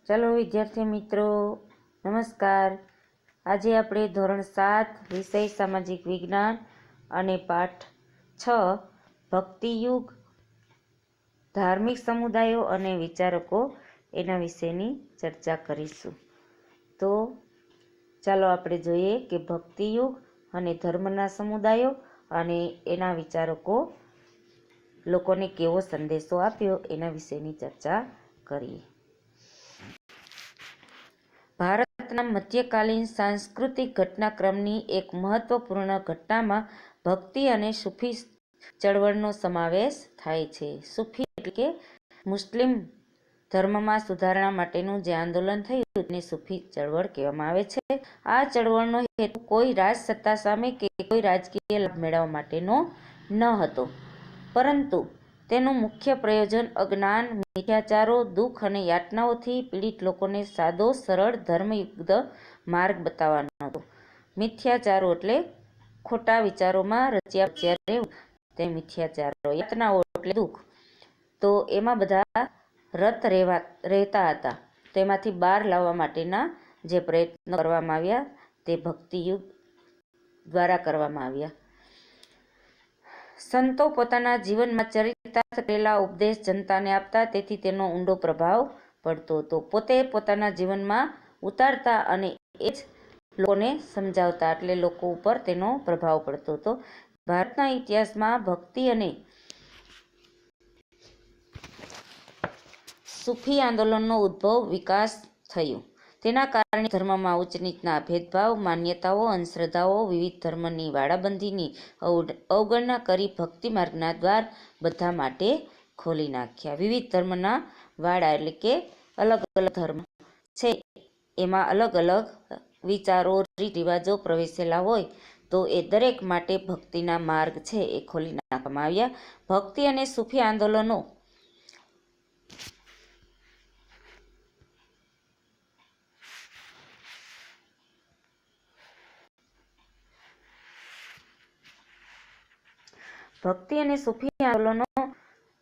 ચાલો વિદ્યાર્થી મિત્રો, નમસ્કાર. આજે આપણે ધોરણ 7 વિષય સામાજિક વિજ્ઞાન અને પાઠ 6 ભક્તિયુગ, ધાર્મિક સમુદાયો અને વિચારકો એના વિશેની ચર્ચા કરીશું. તો ચાલો આપણે જોઈએ કે ભક્તિયુગ અને ધર્મના સમુદાયો અને એના વિચારકો લોકોને કેવો સંદેશો આપ્યો એના વિશેની ચર્ચા કરીએ. ભારતના મધ્યકાલીન સાંસ્કૃતિક ઘટનાક્રમની એક મહત્વપૂર્ણ ઘટનામાં ભક્તિ અને સૂફી ચળવળનો સમાવેશ થાય છે. સૂફી એટલે કે મુસ્લિમ ધર્મમાં સુધારણા માટેનું જે આંદોલન થયું તેને સૂફી ચળવળ કહેવામાં આવે છે. આ ચળવળનો હેતુ કોઈ રાજસત્તા સામે કે કોઈ રાજકીય લાભ મેળવવા માટેનો ન હતો, પરંતુ તેનું મુખ્ય પ્રયોજન અજ્ઞાન, મિથ્યાચારો, દુઃખ અને યાતનાઓથી પીડિત લોકોને સાદો, સરળ, ધર્મયુક્ત માર્ગ બતાવવાનો હતો. મિથ્યાચારો એટલે ખોટા વિચારોમાં રચ્યા પચ્યા રહેવું, તે મિથ્યાચારો. યાતનાઓ એટલે દુઃખ. તો એમાં બધા રત રહેતા હતા. તેમાંથી બહાર લાવવા માટેના જે પ્રયત્નો કરવામાં આવ્યા તે ભક્તિયુગ દ્વારા કરવામાં આવ્યા. સંતો પોતાના જીવનમાં ચરિતાર્થ કરેલા ઉપદેશ જનતાને આપતા, તેથી તેનો ઊંડો પ્રભાવ પડતો હતો. પોતે પોતાના જીવનમાં ઉતારતા અને એ જ લોકોને સમજાવતા, એટલે લોકો ઉપર તેનો પ્રભાવ પડતો હતો. ભારતના ઇતિહાસમાં ભક્તિ અને સૂફી આંદોલનનો ઉદ્ભવ, વિકાસ થયો. તેના કારણે ધર્મમાં ઉચ્ચ નીચના ભેદભાવ, માન્યતાઓ, અંધશ્રદ્ધાઓ, વિવિધ ધર્મની વાડાબંધીની અવગણના કરી ભક્તિ માર્ગના દ્વાર બધા માટે ખોલી નાખ્યા. વિવિધ ધર્મના વાડા એટલે કે અલગ અલગ ધર્મ છે, એમાં અલગ અલગ વિચારો, રીત રિવાજો પ્રવેશેલા હોય, તો એ દરેક માટે ભક્તિના માર્ગ છે એ ખોલી નાખવામાં આવ્યા. ભક્તિ અને સૂફી આંદોલનો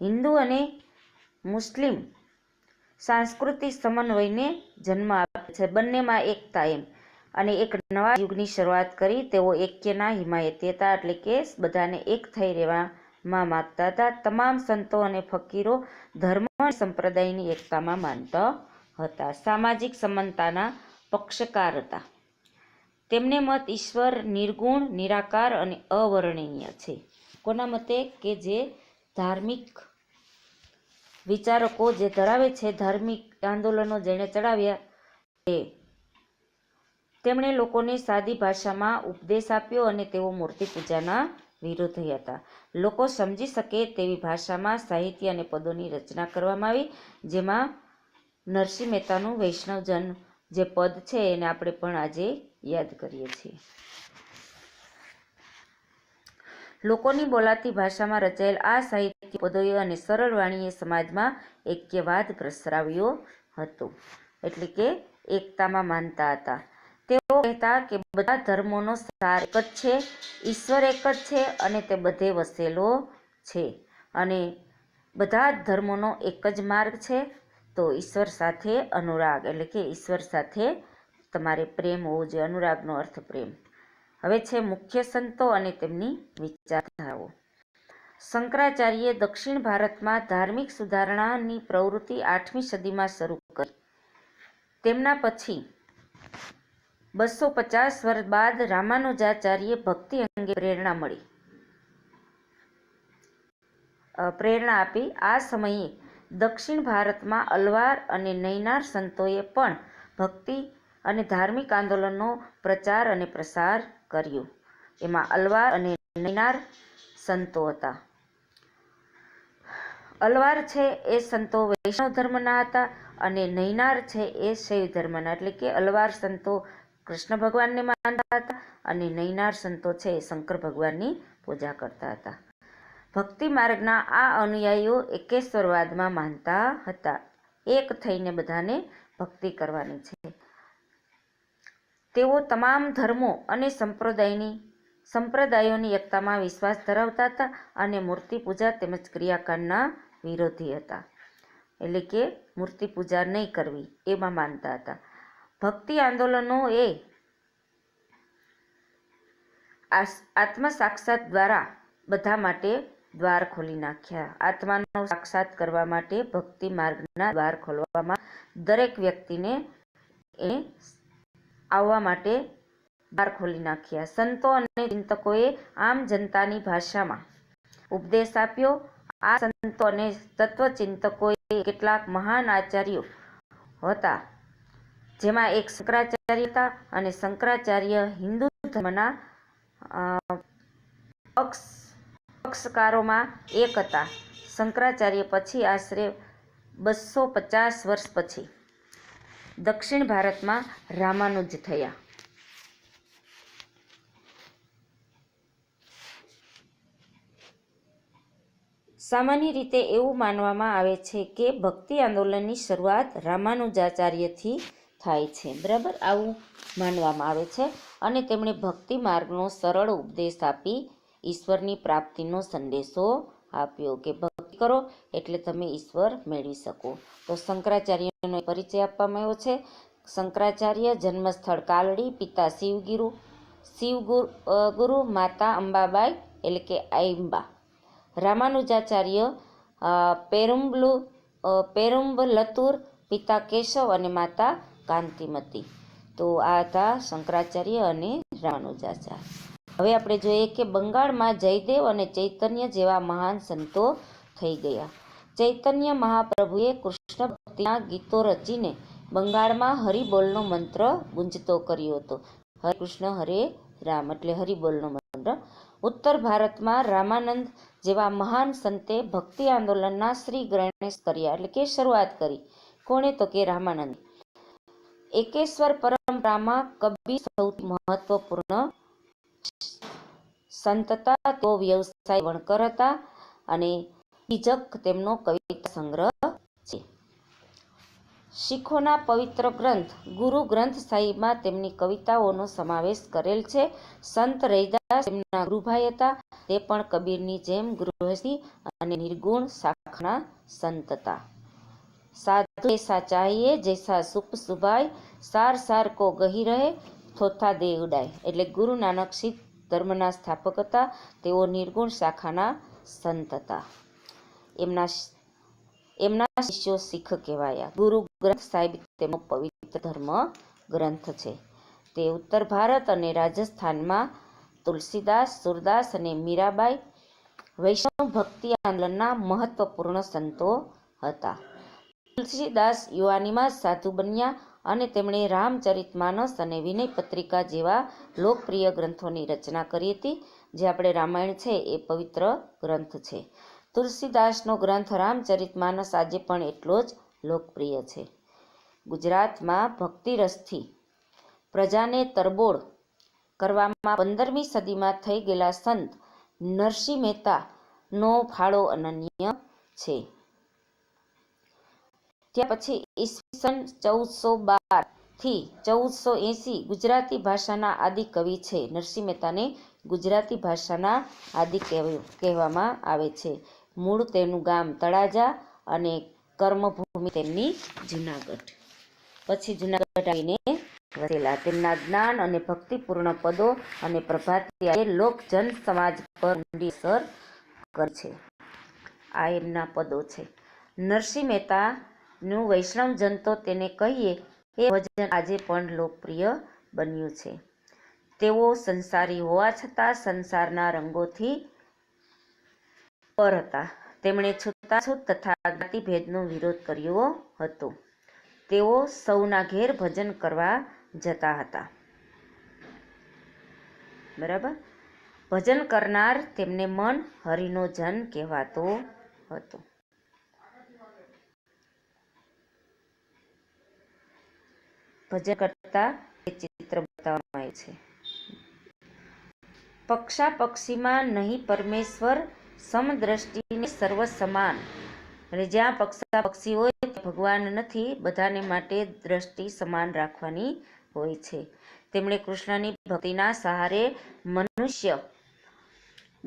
હિન્દુ અને મુસ્લિમ સાંસ્કૃતિક સમન્વયને જન્મ આપે છે. બંનેમાં એકતા એમ, અને એક નવા યુગની શરૂઆત કરી. તેઓ એક્યના હિમાયતી હતા, એટલે કે બધાને એક થઈ રહેવામાં માગતા હતા. તમામ સંતો અને ફકીરો ધર્મ અને સંપ્રદાયની એકતામાં માનતા હતા. સામાજિક સમાનતાના પક્ષકાર હતા. તેમને મત ઈશ્વર નિર્ગુણ, નિરાકાર અને અવર્ણનીય છે. કોના મતે? કે જે ધાર્મિક વિચારકો જે ધરાવે છે, ધાર્મિક આંદોલનો જેણે ચડાવ્યા, તેમણે લોકોને સાદી ભાષામાં ઉપદેશ આપ્યો અને તેઓ મૂર્તિ પૂજાના વિરોધી હતા. લોકો સમજી શકે તેવી ભાષામાં સાહિત્ય અને પદોની રચના કરવામાં આવી, જેમાં નરસિંહ મહેતાનું વૈષ્ણવજન જે પદ છે એને આપણે પણ આજે યાદ કરીએ છીએ. લોકોની બોલાતી ભાષામાં રચાયેલ આ સાહિત્ય પદોએ અને સરળ વાણીએ સમાજમાં એક્યવાદ પ્રસરાવ્યો હતો, એટલે કે એકતામાં માનતા હતા. તેઓ કહેતા કે બધા ધર્મોનો સાર એક જ છે, ઈશ્વર એક જ છે અને તે બધે વસેલો છે, અને બધા જ ધર્મોનો એક જ માર્ગ છે, તો ઈશ્વર સાથે અનુરાગ, એટલે કે ઈશ્વર સાથે તમારે પ્રેમ હોવો જોઈએ. અનુરાગનો અર્થ પ્રેમ. હવે છે મુખ્ય સંતો અને તેમની વિચારધારાઓ. શંકરાચાર્યે દક્ષિણ ભારતમાં ધાર્મિક સુધારણાની પ્રવૃત્તિ 8મી સદીમાં શરૂ કરી. તેમના પછી 250 વર્ષ બાદ રામાનુજાચાર્ય ભક્તિ અંગે પ્રેરણા આપી. આ સમયે દક્ષિણ ભારતમાં અલવાર અને નૈનાર સંતોએ પણ ભક્તિ અને ધાર્મિક આંદોલનનો પ્રચાર અને પ્રસાર કર્યો. એમાં અલવાર અને નૈનાર સંતો હતા. અલવાર છે એ સંતો વૈષ્ણવ ધર્મના હતા, અને નૈનાર છે એ શૈવ ધર્મના, એટલે કે અલવાર સંતો કૃષ્ણ ભગવાનને માનતા હતા અને નૈનાર સંતો છે એ શંકર ભગવાનની પૂજા કરતા હતા. ભક્તિ માર્ગના આ અનુયાયીઓ એકેશ્વરવાદમાં માનતા હતા. એક થઈને બધાને ભક્તિ કરવાની છે. તેઓ તમામ ધર્મો અને સંપ્રદાયોની એકતામાં વિશ્વાસ ધરાવતા હતા અને મૂર્તિ પૂજા તેમજ ક્રિયાકાંડના વિરોધી હતા. એટલે કે મૂર્તિ પૂજા નહીં કરવી એમાં માનતા હતા. ભક્તિ આંદોલનો એ આત્મ સાક્ષાત દ્વારા બધા માટે દ્વાર ખોલી નાખ્યા. આત્માનો સાક્ષાત કરવા માટે ભક્તિ માર્ગના દ્વાર ખોલવામાં દરેક વ્યક્તિને આવવા માટે દ્વાર ખોલી નાખ્યા. સંતો અને ચિંતકોએ આમ જનતાની ભાષામાં ઉપદેશ આપ્યો. આ સંતો અને તત્વચિંતકોએ કેટલાક મહાન આચાર્યો હતા, જેમાં એક શંકરાચાર્ય હતા અને શંકરાચાર્ય હિન્દુ ધર્મના પક્ષકારોમાં એક હતા. શંકરાચાર્ય પછી આશરે 250 વર્ષ પછી દક્ષિણ ભારતમાં રામાનુજ થયા. સામાન્ય રીતે એવું માનવામાં આવે છે કે ભક્તિ આંદોલનની શરૂઆત રામાનુજાચાર્યથી થાય છે. બરાબર, આવું માનવામાં આવે છે. અને તેમણે ભક્તિ માર્ગનો સરળ ઉપદેશ આપી ઈશ્વરની પ્રાપ્તિનો સંદેશો આપ્યો કે ભક્તિ કરો એટલે તમે ઈશ્વર મેળવી શકો. તો શંકરાચાર્યનો પરિચય આપવામાં આવ્યો છે. શંકરાચાર્ય જન્મસ્થળ કાલડી, પિતા શિવગુરુ, માતા અંબાબાઈ એટલે કે આઈંબા. રામાનુજાચાર્ય પેરુમ્બલતુર, પિતા કેશવ અને માતા કાંતિમતી. તો આ હતા શંકરાચાર્ય અને રામાનુજાચાર્ય. હવે આપણે જોઈએ કે બંગાળમાં જયદેવ અને ચૈતન્ય જેવા મહાન સંતો થઈ ગયા. ચૈતન્ય મહાપ્રભુએ કૃષ્ણ ભક્તિના ગીતો રચીને બંગાળમાં હરિબોલનો મંત્ર ગુંજતો કર્યો હતો. હરે કૃષ્ણ હરે રામ એટલે હરિબોલનો મંત્ર. ઉત્તર ભારતમાં રામાનંદ જેવા મહાન સંતે ભક્તિ આંદોલનના શ્રી ગણેશ કર્યા એટલે કે શરૂઆત કરી. કોણે? તો કે રામાનંદ. એકેશ્વર પરંપરામાં કબીર સૌથી મહત્વપૂર્ણ સંત હતા. તેઓ વ્યવસાય વણકર હતા અને તિજક તેમનો કવિતા સંગ્રહ છે. શીખોના પવિત્ર ગ્રંથ ગુરુ ગ્રંથ સાહિબમાં તેમની કવિતાઓનો સમાવેશ કરેલ છે. સંત રૈદાસ તેમના ગુરુભાઈ હતા. તે પણ કબીરની જેમ ગૃહસ્થી અને નિર્ગુણ શાખાના સંત હતા. સાધુ એસા ચાહીએ જૈસા સુપ સુભાય, સાર સાર કો ગહી રહે થોથા દે ઉડાય એટલે ગુરુ નાનક શીખ ધર્મના સ્થાપક હતા. તેઓ નિર્ગુણ શાખાના સંત હતા. એમના શિષ્યો શીખ કહેવાયા. ગુરુ ગ્રંથ સાહિબ તેમનો પવિત્ર ધર્મ ગ્રંથ છે. તે ઉત્તર ભારત અને રાજસ્થાનમાં તુલસીદાસ, સુરદાસ અને મીરાબાઈ વૈષ્ણવ ભક્તિ આંદોલનના મહત્વપૂર્ણ સંતો હતા. તુલસીદાસ યુવાનીમાં સાધુ બન્યા અને તેમણે રામચરિતમાનસ અને વિનય પત્રિકા જેવા લોકપ્રિય ગ્રંથોની રચના કરી હતી. જે આપણે રામાયણ છે એ પવિત્ર ગ્રંથ છે. તુલસીદાસનો ગ્રંથ રામચરિતમાનસ આજે પણ એટલો જ લોકપ્રિય છે. ગુજરાતમાં ભક્તિ રસથી પ્રજાને તરબોળ કરવામાં 15મી સદીમાં થઈ ગયેલા સંત નરસિંહ મહેતાનો ફાળો અનન્ય છે. ત્યાર પછી ઈસવીસન 1412 થી 1480 ગુજરાતી ભાષાના આદિ કવિ છે. નરસિંહ મહેતાને ગુજરાતી ભાષાના આદિ કહેવામાં આવે છે. મૂળ તેમનું ગામ તળાજા અને કર્મભૂમિ તેમની જુનાગઢ. પછી જુનાગઢ આવીને વસેલા. તેમના જ્ઞાન અને ભક્તિપૂર્ણ પદો અને પ્રભાતિએ લોક જન સમાજ પર ઊંડી અસર કરી છે. આ એમના પદો છે. નરસિંહ મહેતાનું વૈષ્ણવજન તો તેને કહીએ એ ભજન આજે પણ લોકપ્રિય બન્યું છે. તેઓ સંસારી હોવા છતાં સંસારના રંગોથી પર હતા. તેમણે છૂતાછૂત તથા જ્ઞાતિભેદનો વિરોધ કર્યો હતો. તેઓ સૌના ઘેર ભજન કરવા જતા હતા. બરાબર, ભજન કરનાર તેમને મન હરિનો જન કહેવાતો હતો. ભજન કરતા એ ચિત્ર બતાવવામાં આવે છે. પક્ષા પક્ષીમાં નહીં પરમેશ્વર, સમદ્રષ્ટિને સર્વ સમાન. એટલે જ્યાં પક્ષા પક્ષી હોય ત્યાં ભગવાન નથી, બધાને માટે દ્રષ્ટિ સમાન રાખવાની હોય છે. તેમણે કૃષ્ણની ભક્તિના સહારે મનુષ્ય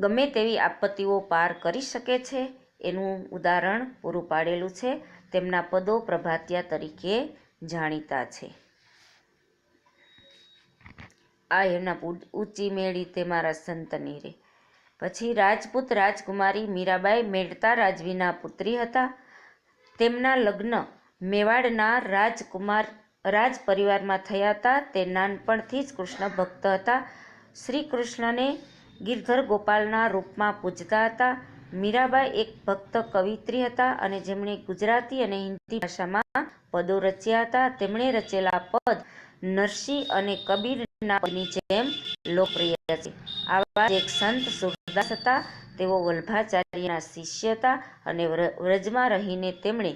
ગમે તેવી આપત્તિઓ પાર કરી શકે છે એનું ઉદાહરણ પૂરું પાડેલું છે. તેમના પદો પ્રભાતિયા તરીકે જાણીતા છે. આ એમના ઊંચી મેળી તે મારા સંતની રે. પછી રાજપૂત રાજકુમારી મીરાબાઈ મેળતા રાજવીના પુત્રી હતા. તેમના લગ્ન મેવાડના રાજ પરિવારમાં થયા હતા. તે નાનપણથી જ કૃષ્ણ ભક્ત હતા. શ્રી કૃષ્ણને ગિરધર ગોપાલના રૂપમાં પૂજતા હતા. મીરાબાઈ એક ભક્ત કવિત્રી હતા અને જેમણે ગુજરાતી અને હિન્દી ભાષામાં પદો રચ્યા હતા. તેમણે રચેલા પદ નરસિંહ અને કબીરના પદની જેમ લોકપ્રિય છે. આવા જ એક સંત સુરદાસ હતા. તેઓ વલ્ભાચાર્યના શિષ્ય હતા અને વ્રજમાં રહીને તેમણે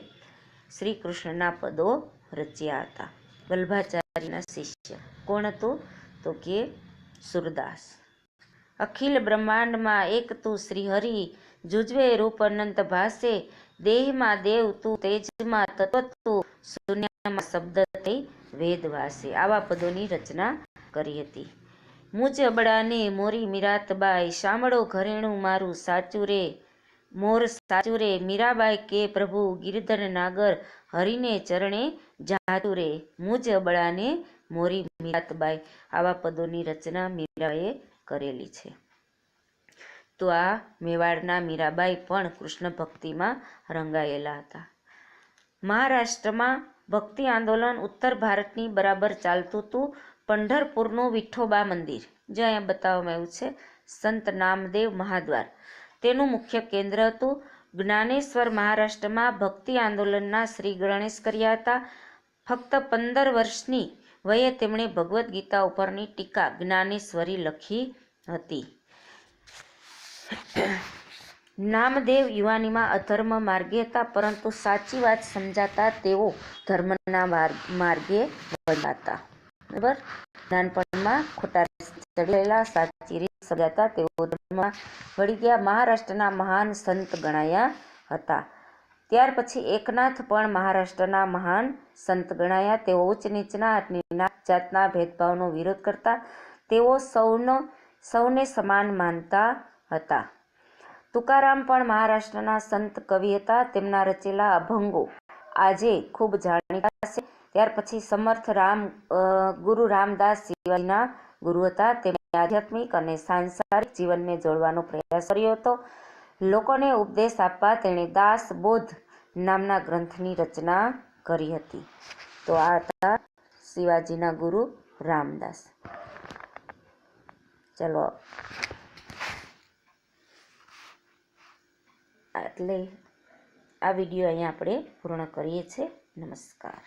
શ્રી કૃષ્ણના પદો રચ્યા હતા. વલ્ભાચાર્યના શિષ્ય કોણ હતું? તો કે સુરદાસ. અખિલ બ્રહ્માંડમાં એક તું શ્રી હરિ, જુજવે રૂપ અનંત ભાસે, દેહમાં દેવ તું, તેજમાં તત્વ તું, શૂન્યમાં શબ્દ તે વેદ વાસે. આવા પદોની રચના કરી હતી. મુજ અબળાને મોરી મીરાતબાઈ, સાંભળો ઘરેણું મારું સાચું રે, મોર સાચું રે. મીરાબાઈ કે પ્રભુ ગિરધર નાગર, હરિને ચરણે જાતું રે. મુજ અબળાને મોરી મીરાતબાઈ. આવા પદોની રચના મીરાબાઈએ કરેલી છે. તો આ મેવાડના મીરાબાઈ પણ કૃષ્ણ ભક્તિમાં રંગાયેલા હતા. મહારાષ્ટ્રમાં ભક્તિ આંદોલન ઉત્તર ભારતની બરાબર ચાલતું હતું. પંઢરપુરનું વિઠોબા મંદિર, જે અહીંયા બતાવવામાં આવ્યું છે, સંત નામદેવ મહાદ્વાર, તેનું મુખ્ય કેન્દ્ર હતું. જ્ઞાનેશ્વર મહારાષ્ટ્રમાં ભક્તિ આંદોલનના શ્રી ગણેશ કર્યા હતા. ફક્ત 15 વર્ષની વયે તેમણે ભગવદ્ ગીતા ઉપરની ટીકા જ્ઞાનેશ્વરી લખી હતી. નામદેવ યુવાનીમાં અધર્મ માર્ગે હતા, પરંતુ સાચી વાત સમજાતા તેઓ ધર્મના માર્ગે વળ્યા હતા. બરાબર, નાનપણમાં ખોટા ચડેલા, સાચી રીત સમજાતા તેઓ ધર્મમાં વળી ગયા. મહારાષ્ટ્રના મહાન સંત ગણાયા હતા. ત્યાર પછી એકનાથ પણ મહારાષ્ટ્રના મહાન સંત ગણાયા. તેઓ ઉચ્ચ નીચના અને નાત જાતના ભેદભાવનો વિરોધ કરતા. તેઓ સૌને સમાન માનતા હતા. તુકારામ પણ મહારાષ્ટ્રના સંત કવિ હતા. તેમના રચેલા અભંગો આજે ખૂબ જાણીતા છે. ત્યાર પછી સમર્થ ગુરુ રામદાસ શિવાજીના ગુરુ હતા. તેમણે આધ્યાત્મિક અને સાંસારિક જીવનને જોડવાનો પ્રયાસ કર્યો હતો. લોકોને ઉપદેશ આપવા તેણે દાસબોધ નામના ગ્રંથની રચના કરી હતી. તો આ હતા શિવાજીના ગુરુ રામદાસ. ચલો, એટલે આ વિડીયો અહીંયા આપણે પૂર્ણ કરીએ છીએ. નમસ્કાર.